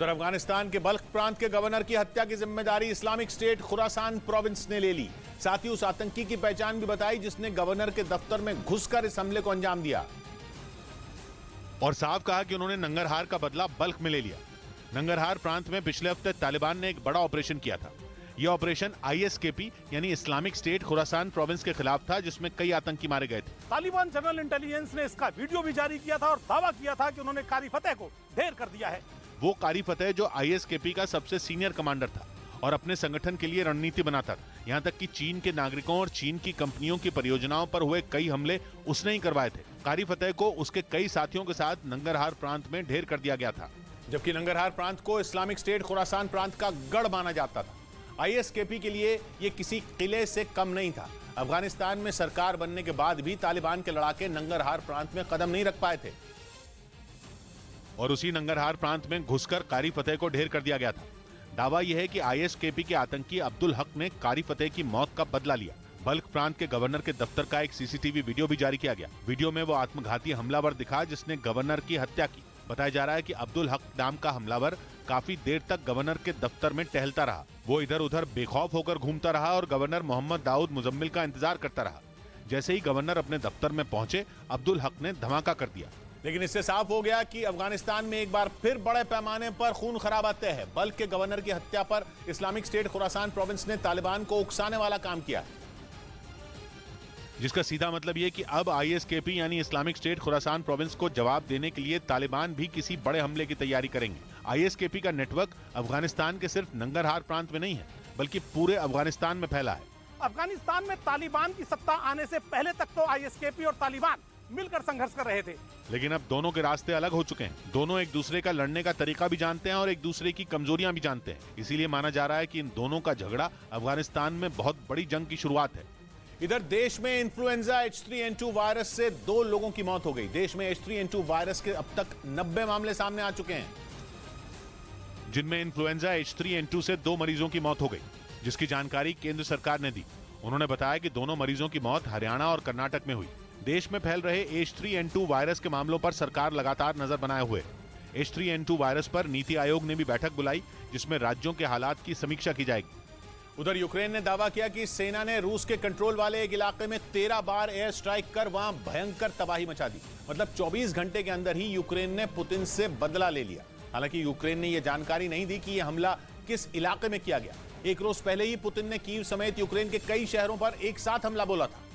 तो अफगानिस्तान के बल्ख प्रांत के गवर्नर की हत्या की जिम्मेदारी इस्लामिक स्टेट खुरासान प्रोविंस ने ले ली। साथ ही उस आतंकी की पहचान भी बताई जिसने गवर्नर के दफ्तर में घुसकर इस हमले को अंजाम दिया और साफ कहा कि उन्होंने नंगरहार का बदला बल्ख में ले लिया। नंगरहार प्रांत में पिछले हफ्ते तालिबान ने एक बड़ा ऑपरेशन किया था। यह ऑपरेशन ISKP यानी इस्लामिक स्टेट खुरासान प्रोविंस के खिलाफ था, जिसमें कई आतंकी मारे गए थे। तालिबान जनरल इंटेलिजेंस ने इसका वीडियो भी जारी किया था और दावा किया था कि उन्होंने कारी फतेह को ढेर कर दिया है। वो कारी फतेह जो ISKP का सबसे सीनियर कमांडर था और अपने संगठन के लिए रणनीति बनाता था। यहाँ तक कि चीन के नागरिकों और चीन की कंपनियों की परियोजनाओं पर हुए कई हमले उसने ही करवाए थे। कारी फतेह को उसके कई साथियों के साथ नंगरहार प्रांत में ढेर कर दिया गया था। जबकि नंगरहार प्रांत को इस्लामिक स्टेट खुरासान प्रांत का गढ़ माना जाता था। ISKP के लिए यह किसी किले से कम नहीं था। अफगानिस्तान में सरकार बनने के बाद भी तालिबान के लड़ाके नंगरहार प्रांत में कदम नहीं रख पाए थे और उसी नंगरहार प्रांत में घुसकर कारी फतेह को ढेर कर दिया गया था। दावा यह है कि ISKP के आतंकी अब्दुल हक ने कारी फतेह की मौत का बदला लिया। बल्ख प्रांत के गवर्नर के दफ्तर का एक CCTV वीडियो भी जारी किया गया। वीडियो में वो आत्मघाती हमलावर दिखा जिसने गवर्नर की हत्या की। बताया जा रहा है कि अब्दुल हक नाम का हमलावर काफी देर तक गवर्नर के दफ्तर में टहलता रहा। वो इधर उधर बेखौफ होकर घूमता रहा और गवर्नर मोहम्मद दाऊद मुजम्मिल का इंतजार करता रहा। जैसे ही गवर्नर अपने दफ्तर में पहुंचे, अब्दुल हक ने धमाका कर दिया। लेकिन इससे साफ हो गया कि अफगानिस्तान में एक बार फिर बड़े पैमाने पर खून खराबा तय है। बल्ख के गवर्नर की हत्या पर इस्लामिक स्टेट खुरासान प्रोविंस ने तालिबान को उकसाने वाला काम किया, जिसका सीधा मतलब यह कि अब ISKP यानी इस्लामिक स्टेट खुरासान प्रोविंस को जवाब देने के लिए तालिबान भी किसी बड़े हमले की तैयारी करेंगे। ISKP का नेटवर्क अफगानिस्तान के सिर्फ नंगरहार प्रांत में नहीं है, बल्कि पूरे अफगानिस्तान में फैला है। अफगानिस्तान में तालिबान की सत्ता आने से पहले तक तो ISKP और तालिबान मिलकर संघर्ष कर रहे थे, लेकिन अब दोनों के रास्ते अलग हो चुके हैं। दोनों एक दूसरे का लड़ने का तरीका भी जानते हैं और एक दूसरे की कमजोरियां भी जानते हैं। इसीलिए माना जा रहा है कि इन दोनों का झगड़ा अफगानिस्तान में बहुत बड़ी जंग की शुरुआत है। इधर देश में इन्फ्लुएंजा H3N2 वायरस से 2 लोगों की मौत हो गई। देश में H3N2 वायरस के अब तक 90 मामले सामने आ चुके हैं, जिनमें इन्फ्लुएंजा H3N2 से 2 मरीजों की मौत हो गई, जिसकी जानकारी केंद्र सरकार ने दी। उन्होंने बताया कि दोनों मरीजों की मौत हरियाणा और कर्नाटक में हुई। देश में फैल रहे H3N2 वायरस के मामलों पर सरकार लगातार नजर बनाए हुए है। H3N2 वायरस पर नीति आयोग ने भी बैठक बुलाई, जिसमें राज्यों के हालात की समीक्षा की जाएगी। उधर यूक्रेन ने दावा किया कि सेना ने रूस के कंट्रोल वाले एक इलाके में 13 बार एयर स्ट्राइक कर वहां भयंकर तबाही मचा दी। मतलब 24 घंटे के अंदर ही यूक्रेन ने पुतिन से बदला ले लिया। हालांकि यूक्रेन ने यह जानकारी नहीं दी कि यह हमला किस इलाके में किया गया। एक रोज पहले ही पुतिन ने कीव समेत यूक्रेन के कई शहरों पर एक साथ हमला बोला था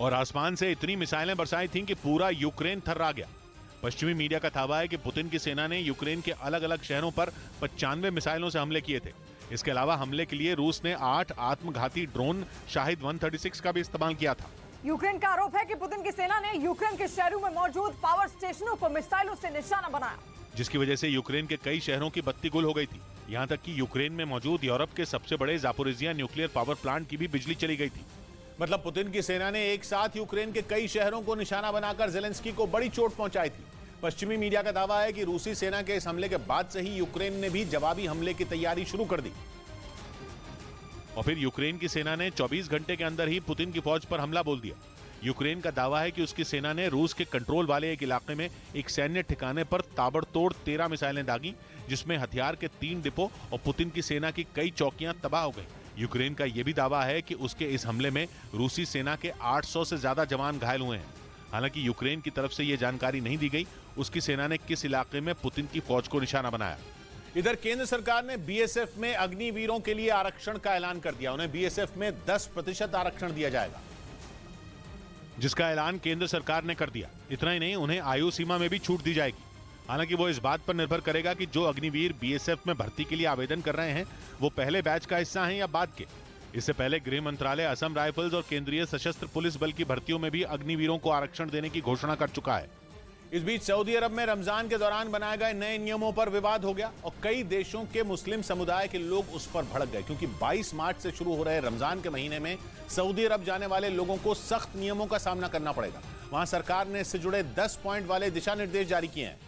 और आसमान से इतनी मिसाइलें बरसाई थीं कि पूरा यूक्रेन थर्रा गया। पश्चिमी मीडिया का दावा है कि पुतिन की सेना ने यूक्रेन के अलग अलग शहरों पर 95 मिसाइलों से हमले किए थे। इसके अलावा हमले के लिए रूस ने 8 आत्मघाती ड्रोन शाहिद 136 का भी इस्तेमाल किया था। यूक्रेन का आरोप है कि पुतिन की सेना ने यूक्रेन के शहरों में मौजूद पावर स्टेशनों को मिसाइलों से निशाना बनाया, जिसकी वजह से यूक्रेन के कई शहरों की बत्ती गुल हो गई थी। यहाँ तक कि यूक्रेन में मौजूद यूरोप के सबसे बड़े जापोरिजिया न्यूक्लियर पावर प्लांट की भी बिजली चली गई थी। मतलब पुतिन की सेना ने एक साथ यूक्रेन के कई शहरों को निशाना बनाकर जेलेंस्की को बड़ी चोट पहुंचाई थी। पश्चिमी मीडिया का दावा है कि रूसी सेना के इस हमले के बाद से ही यूक्रेन ने भी जवाबी हमले की तैयारी शुरू कर दी और फिर यूक्रेन की सेना ने 24 घंटे के अंदर ही पुतिन की फौज पर हमला बोल दिया। यूक्रेन का दावा है कि उसकी सेना ने रूस के कंट्रोल वाले एक इलाके में एक सैन्य ठिकाने पर ताबड़तोड़ 13 मिसाइलें दागी, जिसमें हथियार के 3 डिपो और पुतिन की सेना की कई चौकियां तबाह हो गई। यूक्रेन का यह भी दावा है कि उसके इस हमले में रूसी सेना के 800 से ज्यादा जवान घायल हुए हैं। हालांकि यूक्रेन की तरफ से यह जानकारी नहीं दी गई उसकी सेना ने किस इलाके में पुतिन की फौज को निशाना बनाया। इधर केंद्र सरकार ने BSF में अग्निवीरों के लिए आरक्षण का ऐलान कर दिया। उन्हें BSF में 10% आरक्षण दिया जाएगा, जिसका ऐलान केंद्र सरकार ने कर दिया। इतना ही नहीं, उन्हें आयु सीमा में भी छूट दी जाएगी। हालांकि वो इस बात पर निर्भर करेगा कि जो अग्निवीर BSF में भर्ती के लिए आवेदन कर रहे हैं वो पहले बैच का हिस्सा हैं या बाद के। इससे पहले गृह मंत्रालय असम राइफल्स और केंद्रीय सशस्त्र पुलिस बल की भर्तियों में भी अग्निवीरों को आरक्षण देने की घोषणा कर चुका है। इस बीच सऊदी अरब में रमजान के दौरान बनाए गए नए नियमों पर विवाद हो गया और कई देशों के मुस्लिम समुदाय के लोग उस पर भड़क गए, क्योंकि 22 मार्च से शुरू हो रहे रमजान के महीने में सऊदी अरब जाने वाले लोगों को सख्त नियमों का सामना करना पड़ेगा। वहां सरकार ने इससे जुड़े 10 पॉइंट वाले दिशा निर्देश जारी किए हैं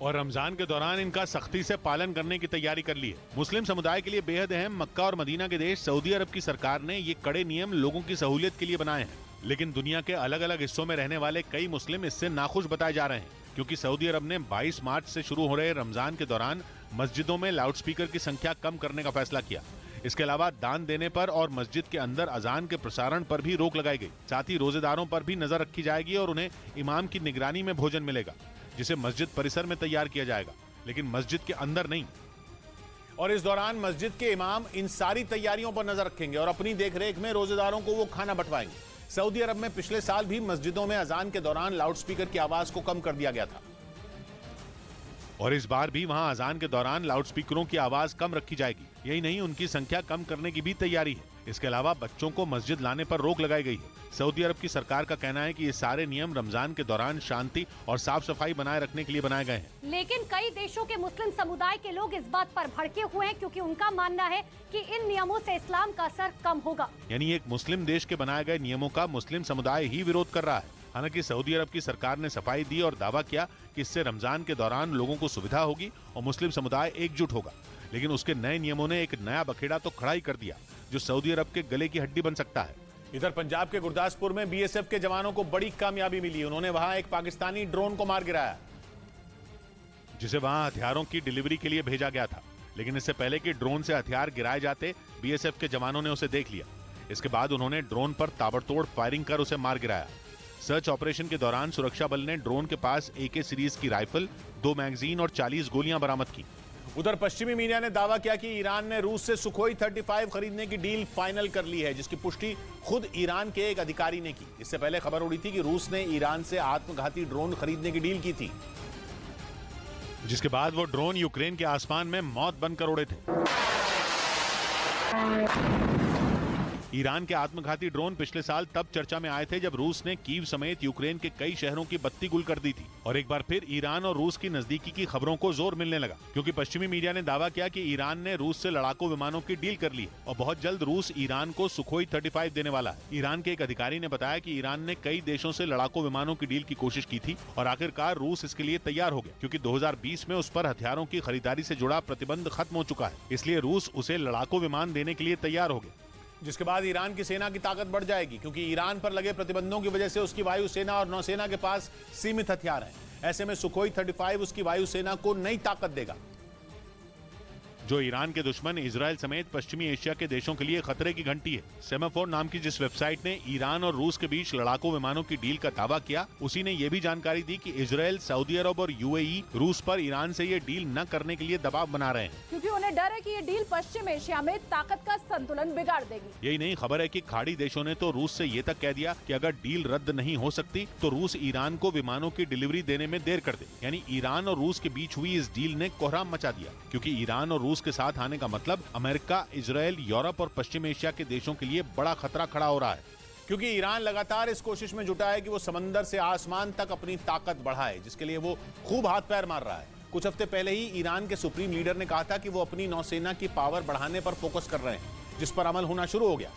और रमजान के दौरान इनका सख्ती से पालन करने की तैयारी कर ली है। मुस्लिम समुदाय के लिए बेहद अहम मक्का और मदीना के देश सऊदी अरब की सरकार ने ये कड़े नियम लोगों की सहूलियत के लिए बनाए हैं, लेकिन दुनिया के अलग अलग हिस्सों में रहने वाले कई मुस्लिम इससे नाखुश बताए जा रहे हैं। क्योंकि सऊदी अरब ने 22 मार्च से शुरू हो रहे रमजान के दौरान मस्जिदों में लाउडस्पीकर की संख्या कम करने का फैसला किया। इसके अलावा दान देने पर और मस्जिद के अंदर अजान के प्रसारण पर भी रोक लगाई गई। साथ ही रोजेदारों पर भी नजर रखी जाएगी और उन्हें इमाम की निगरानी में भोजन मिलेगा, जिसे मस्जिद परिसर में तैयार किया जाएगा, लेकिन मस्जिद के अंदर नहीं। और इस दौरान मस्जिद के इमाम इन सारी तैयारियों पर नजर रखेंगे और अपनी देखरेख में रोजेदारों को वो खाना बंटवाएंगे। सऊदी अरब में पिछले साल भी मस्जिदों में अजान के दौरान लाउडस्पीकर की आवाज को कम कर दिया गया था और इस बार भी वहां अजान के दौरान लाउडस्पीकरों की आवाज कम रखी जाएगी। यही नहीं, उनकी संख्या कम करने की भी तैयारी है। इसके अलावा बच्चों को मस्जिद लाने पर रोक लगाई गई है। सऊदी अरब की सरकार का कहना है कि ये सारे नियम रमजान के दौरान शांति और साफ सफाई बनाए रखने के लिए बनाए गए हैं। लेकिन कई देशों के मुस्लिम समुदाय के लोग इस बात पर भड़के हुए हैं, क्योंकि उनका मानना है कि इन नियमों से इस्लाम का असर कम होगा। यानी एक मुस्लिम देश के बनाए गए नियमों का मुस्लिम समुदाय ही विरोध कर रहा है। हालांकि सऊदी अरब की सरकार ने सफाई दी और दावा किया कि इससे रमजान के दौरान लोगों को सुविधा होगी और मुस्लिम समुदाय एकजुट होगा। लेकिन उसके नए नियमों ने एक नया बखेड़ा तो खड़ा ही कर दिया, जो सऊदी अरब के गले की हड्डी बन सकता है। इधर पंजाब के गुरदासपुर में बीएसएफ के जवानों को बड़ी कामयाबी मिली। उन्होंने वहां एक पाकिस्तानी ड्रोन को मार गिराया, जिसे वहां हथियारों की डिलीवरी के लिए भेजा गया था। लेकिन इससे पहले कि ड्रोन से हथियार गिराए जाते, बीएसएफ के जवानों ने उसे देख लिया। इसके बाद उन्होंने ड्रोन पर ताबड़तोड़ फायरिंग कर उसे मार गिराया। सर्च ऑपरेशन के दौरान सुरक्षा बल ने ड्रोन के पास AK सीरीज की राइफल, 2 मैगजीन और 40 गोलियां बरामद की। उधर पश्चिमी मीडिया ने दावा किया कि ईरान ने रूस से सुखोई 35 खरीदने की डील फाइनल कर ली है, जिसकी पुष्टि खुद ईरान के एक अधिकारी ने की। इससे पहले खबर उड़ी थी कि रूस ने ईरान से आत्मघाती ड्रोन खरीदने की डील की थी, जिसके बाद वो ड्रोन यूक्रेन के आसमान में मौत बनकर उड़े थे। ईरान के आत्मघाती ड्रोन पिछले साल तब चर्चा में आए थे जब रूस ने कीव समेत यूक्रेन के कई शहरों की बत्ती गुल कर दी थी। और एक बार फिर ईरान और रूस की नजदीकी की खबरों को जोर मिलने लगा, क्योंकि पश्चिमी मीडिया ने दावा किया कि ईरान ने रूस से लड़ाकू विमानों की डील कर ली है और बहुत जल्द रूस ईरान को सुखोई 35 देने वाला है। ईरान के एक अधिकारी ने बताया कि ईरान ने कई देशों से लड़ाकू विमानों की डील की कोशिश की थी और आखिरकार रूस इसके लिए तैयार हो गया, क्योंकि 2020 में उस पर हथियारों की खरीदारी से जुड़ा प्रतिबंध खत्म हो चुका है। इसलिए रूस उसे लड़ाकू विमान देने के लिए तैयार हो गया, जिसके बाद ईरान की सेना की ताकत बढ़ जाएगी, क्योंकि ईरान पर लगे प्रतिबंधों की वजह से उसकी वायुसेना और नौसेना के पास सीमित हथियार हैं। ऐसे में सुखोई 35 उसकी वायुसेना को नई ताकत देगा, जो ईरान के दुश्मन इजराइल समेत पश्चिमी एशिया के देशों के लिए खतरे की घंटी है। सेमाफोर नाम की जिस वेबसाइट ने ईरान और रूस के बीच लड़ाकू विमानों की डील का दावा किया, उसी ने यह भी जानकारी दी कि इजराइल, सऊदी अरब और UAE रूस पर ईरान से ये डील न करने के लिए दबाव बना रहे हैं, क्योंकि उन्हें डर है कि ये डील पश्चिम एशिया में ताकत का संतुलन बिगाड़ देगी। यही नहीं, खबर है कि खाड़ी देशों ने तो रूस से ये तक कह दिया कि अगर डील रद्द नहीं हो सकती तो रूस ईरान को विमानों की डिलीवरी देने में देर कर दे। यानी ईरान और रूस के बीच हुई इस डील ने कोहराम मचा दिया, क्योंकि ईरान और रूस के साथ आने का मतलब अमेरिका, इजराइल, यूरोप और पश्चिम एशिया के देशों के लिए बड़ा खतरा खड़ा हो रहा है। क्योंकि ईरान लगातार इस कोशिश में जुटा है कि वो समंदर से आसमान तक अपनी ताकत बढ़ाए, जिसके लिए वो खूब हाथ पैर मार रहा है। कुछ हफ्ते पहले ही ईरान के सुप्रीम लीडर ने कहा था कि वो अपनी नौसेना की पावर बढ़ाने पर फोकस कर रहे हैं, जिस पर अमल होना शुरू हो गया,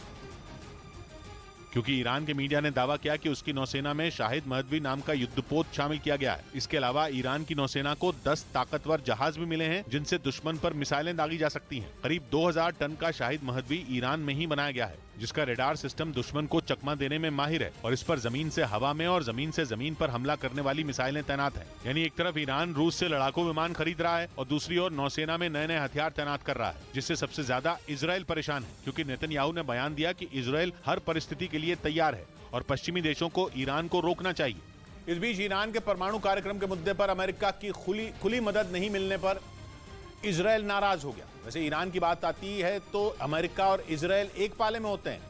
क्योंकि ईरान के मीडिया ने दावा किया कि उसकी नौसेना में शाहिद महदवी नाम का युद्धपोत शामिल किया गया है। इसके अलावा ईरान की नौसेना को 10 ताकतवर जहाज भी मिले हैं, जिनसे दुश्मन पर मिसाइलें दागी जा सकती हैं। करीब 2000 टन का शाहिद महदवी ईरान में ही बनाया गया है, जिसका रेडार सिस्टम दुश्मन को चकमा देने में माहिर है और इस पर जमीन से हवा में और जमीन से जमीन पर हमला करने वाली मिसाइलें तैनात हैं। यानी एक तरफ ईरान रूस से लड़ाकू विमान खरीद रहा है और दूसरी ओर नौसेना में नए नए हथियार तैनात कर रहा है, जिससे सबसे ज्यादा इजराइल परेशान है, क्योंकि नेतन्याहू ने बयान दिया कि इजराइल हर परिस्थिति के लिए तैयार है और पश्चिमी देशों को ईरान को रोकना चाहिए। इस बीच ईरान के परमाणु कार्यक्रम के मुद्दे पर अमेरिका की खुली मदद नहीं मिलने पर इजराइल नाराज हो गया। वैसे ईरान की बात आती है तो अमेरिका और इजराइल एक पाले में होते हैं,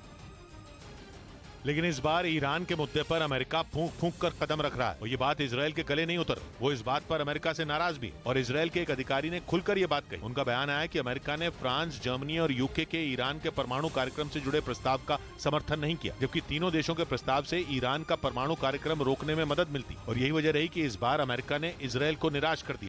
लेकिन इस बार ईरान के मुद्दे पर अमेरिका फूंक फूंक कर कदम रख रहा है और ये बात इजराइल के गले नहीं उतर। वो इस बात पर अमेरिका से नाराज भी और इजराइल के एक अधिकारी ने खुलकर ये बात कही। उनका बयान आया कि अमेरिका ने फ्रांस, जर्मनी और UK के ईरान के परमाणु कार्यक्रम से जुड़े प्रस्ताव का समर्थन नहीं किया, जबकि तीनों देशों के प्रस्ताव से ईरान का परमाणु कार्यक्रम रोकने में मदद मिलती और यही वजह रही कि इस बार अमेरिका ने इजराइल को निराश कर दिया।